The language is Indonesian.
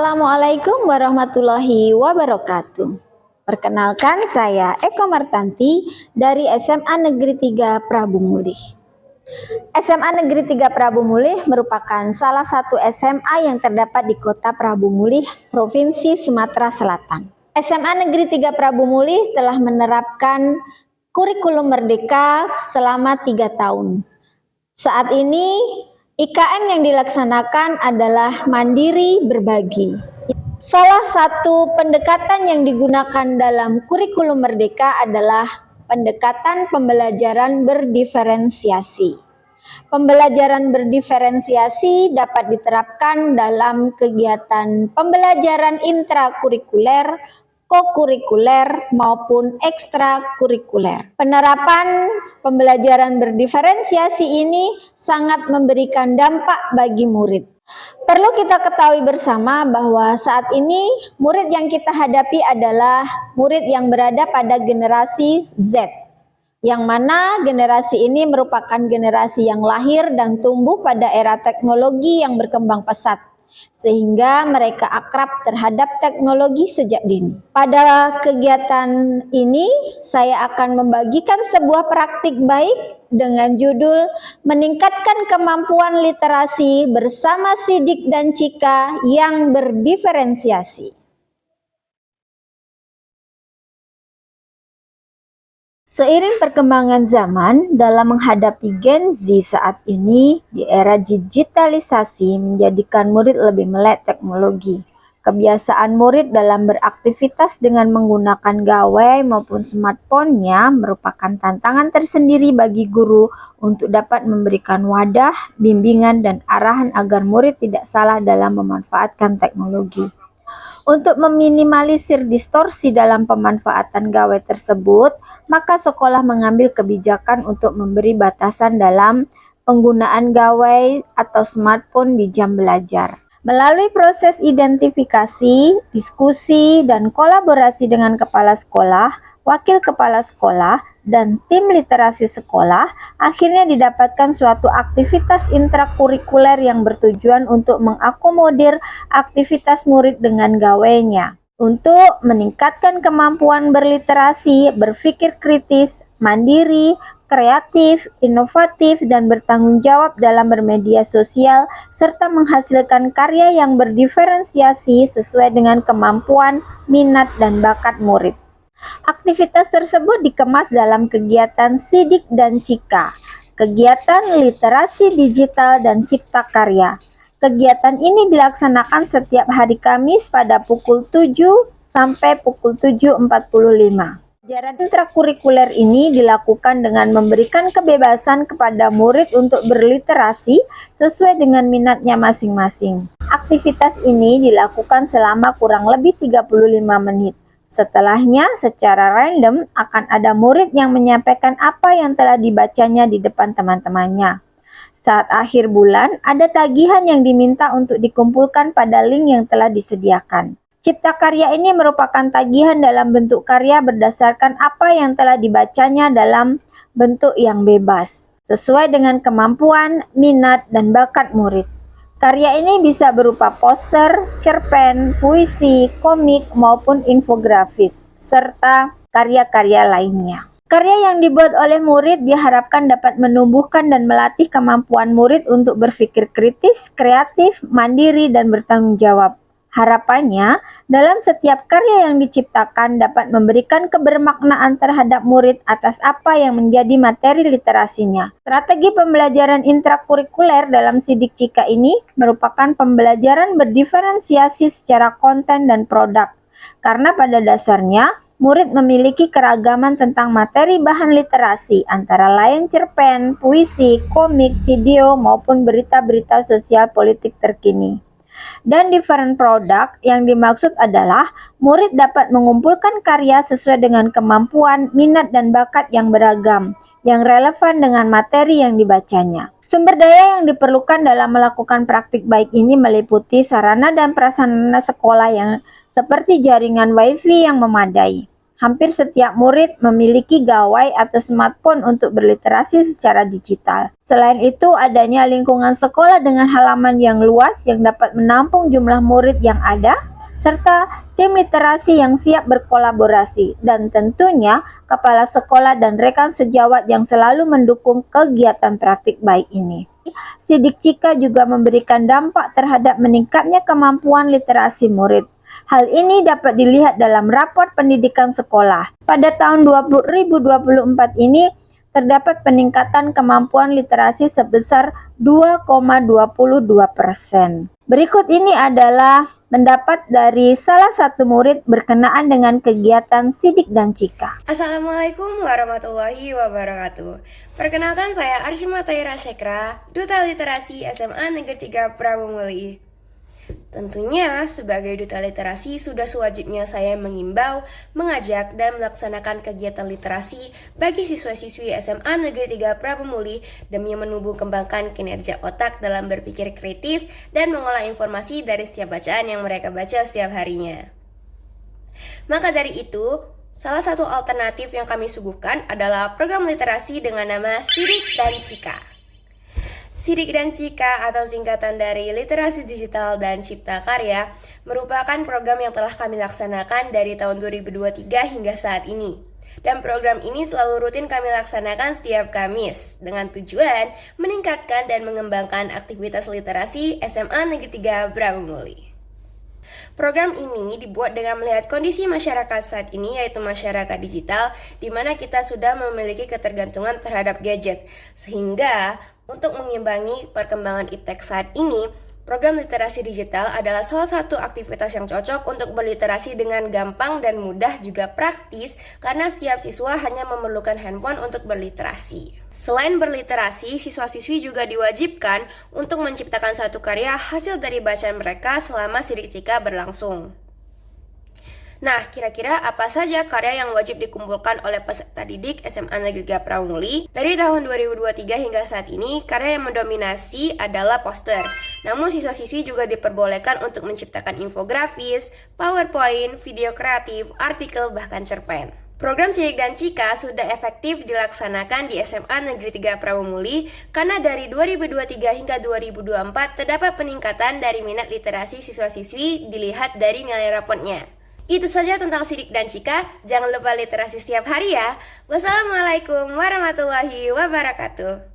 Assalamualaikum warahmatullahi wabarakatuh. Perkenalkan, saya Eko Martanti dari SMA Negeri 3 Prabu Mulih. SMA Negeri 3 Prabu Mulih merupakan salah satu SMA yang terdapat di Kota Prabu Mulih, Provinsi Sumatera Selatan. SMA Negeri 3 Prabu Mulih telah menerapkan kurikulum merdeka selama 3 tahun. Saat ini IKM yang dilaksanakan adalah mandiri berbagi. Salah satu pendekatan yang digunakan dalam kurikulum merdeka adalah pendekatan pembelajaran berdiferensiasi. Pembelajaran berdiferensiasi dapat diterapkan dalam kegiatan pembelajaran intrakurikuler, kokurikuler, maupun ekstrakurikuler. Penerapan pembelajaran berdiferensiasi ini sangat memberikan dampak bagi murid. Perlu kita ketahui bersama bahwa saat ini murid yang kita hadapi adalah murid yang berada pada generasi Z, yang mana generasi ini merupakan generasi yang lahir dan tumbuh pada era teknologi yang berkembang pesat, sehingga mereka akrab terhadap teknologi sejak dini. Pada kegiatan ini, saya akan membagikan sebuah praktik baik dengan judul Meningkatkan Kemampuan Literasi bersama Sidik dan Cika yang Berdiferensiasi. Seiring perkembangan zaman dalam menghadapi Gen Z saat ini, di era digitalisasi menjadikan murid lebih melek teknologi. Kebiasaan murid dalam beraktivitas dengan menggunakan gawai maupun smartphone-nya merupakan tantangan tersendiri bagi guru untuk dapat memberikan wadah, bimbingan, dan arahan agar murid tidak salah dalam memanfaatkan teknologi. Untuk meminimalisir distorsi dalam pemanfaatan gawai tersebut, maka sekolah mengambil kebijakan untuk memberi batasan dalam penggunaan gawai atau smartphone di jam belajar. Melalui proses identifikasi, diskusi, dan kolaborasi dengan kepala sekolah, wakil kepala sekolah, dan tim literasi sekolah, akhirnya didapatkan suatu aktivitas intrakurikuler yang bertujuan untuk mengakomodir aktivitas murid dengan gawainya. Untuk meningkatkan kemampuan berliterasi, berpikir kritis, mandiri, kreatif, inovatif, dan bertanggung jawab dalam bermedia sosial, serta menghasilkan karya yang berdiferensiasi sesuai dengan kemampuan, minat, dan bakat murid. Aktivitas tersebut dikemas dalam kegiatan Sidik dan Cika, kegiatan literasi digital dan cipta karya. Kegiatan ini dilaksanakan setiap hari Kamis pada pukul 7 sampai pukul 7.45. Pelajaran intrakurikuler ini dilakukan dengan memberikan kebebasan kepada murid untuk berliterasi sesuai dengan minatnya masing-masing. Aktivitas ini dilakukan selama kurang lebih 35 menit. Setelahnya, secara random akan ada murid yang menyampaikan apa yang telah dibacanya di depan teman-temannya. Saat akhir bulan, ada tagihan yang diminta untuk dikumpulkan pada link yang telah disediakan. Cipta karya ini merupakan tagihan dalam bentuk karya berdasarkan apa yang telah dibacanya dalam bentuk yang bebas, sesuai dengan kemampuan, minat, dan bakat murid. Karya ini bisa berupa poster, cerpen, puisi, komik, maupun infografis, serta karya-karya lainnya. Karya yang dibuat oleh murid diharapkan dapat menumbuhkan dan melatih kemampuan murid untuk berpikir kritis, kreatif, mandiri, dan bertanggung jawab. Harapannya, dalam setiap karya yang diciptakan dapat memberikan kebermaknaan terhadap murid atas apa yang menjadi materi literasinya. Strategi pembelajaran intrakurikuler dalam Sidik Cika ini merupakan pembelajaran berdiferensiasi secara konten dan produk, karena pada dasarnya murid memiliki keragaman tentang materi bahan literasi, antara lain cerpen, puisi, komik, video, maupun berita-berita sosial politik terkini. Dan different product yang dimaksud adalah murid dapat mengumpulkan karya sesuai dengan kemampuan, minat, dan bakat yang beragam, yang relevan dengan materi yang dibacanya. Sumber daya yang diperlukan dalam melakukan praktik baik ini meliputi sarana dan prasarana sekolah yang seperti jaringan WiFi yang memadai. Hampir setiap murid memiliki gawai atau smartphone untuk berliterasi secara digital. Selain itu, adanya lingkungan sekolah dengan halaman yang luas yang dapat menampung jumlah murid yang ada, serta tim literasi yang siap berkolaborasi, dan tentunya kepala sekolah dan rekan sejawat yang selalu mendukung kegiatan praktik baik ini. Sidik Cika juga memberikan dampak terhadap meningkatnya kemampuan literasi murid. Hal ini dapat dilihat dalam raport pendidikan sekolah. Pada tahun 2024 ini, terdapat peningkatan kemampuan literasi sebesar 2,22%. Berikut ini adalah pendapat dari salah satu murid berkenaan dengan kegiatan Sidik dan Cika. Assalamualaikum warahmatullahi wabarakatuh. Perkenalkan, saya Arshima Taira Syekra, Duta Literasi SMA Negeri 3 Prabomuli. Tentunya sebagai Duta Literasi sudah sewajibnya saya mengimbau, mengajak, dan melaksanakan kegiatan literasi bagi siswa-siswi SMA Negeri 3 Prabomuli demi menumbuh kembangkan kinerja otak dalam berpikir kritis dan mengolah informasi dari setiap bacaan yang mereka baca setiap harinya. Maka dari itu, salah satu alternatif yang kami suguhkan adalah program literasi dengan nama Sidik dan Cika. Sidik dan Cika atau singkatan dari Literasi Digital dan Cipta Karya merupakan program yang telah kami laksanakan dari tahun 2023 hingga saat ini. Dan program ini selalu rutin kami laksanakan setiap Kamis dengan tujuan meningkatkan dan mengembangkan aktivitas literasi SMA Negeri 3 Prabomuli. Program ini dibuat dengan melihat kondisi masyarakat saat ini, yaitu masyarakat digital, di mana kita sudah memiliki ketergantungan terhadap gadget. Sehingga untuk mengimbangi perkembangan iptek saat ini, program literasi digital adalah salah satu aktivitas yang cocok untuk berliterasi dengan gampang dan mudah, juga praktis, karena setiap siswa hanya memerlukan handphone untuk berliterasi. Selain berliterasi, siswa-siswi juga diwajibkan untuk menciptakan satu karya hasil dari bacaan mereka selama Sidik Cika berlangsung. Nah, kira-kira apa saja karya yang wajib dikumpulkan oleh peserta didik SMA Negeri 3 Prabomuli? Dari tahun 2023 hingga saat ini, karya yang mendominasi adalah poster. Namun siswa-siswi juga diperbolehkan untuk menciptakan infografis, PowerPoint, video kreatif, artikel, bahkan cerpen. Program Sidik dan Cika sudah efektif dilaksanakan di SMA Negeri 3 Prabomuli karena dari 2023 hingga 2024 terdapat peningkatan dari minat literasi siswa-siswi dilihat dari nilai rapotnya. Itu saja tentang Sidik dan Cika. Jangan lupa literasi setiap hari ya. Wassalamualaikum warahmatullahi wabarakatuh.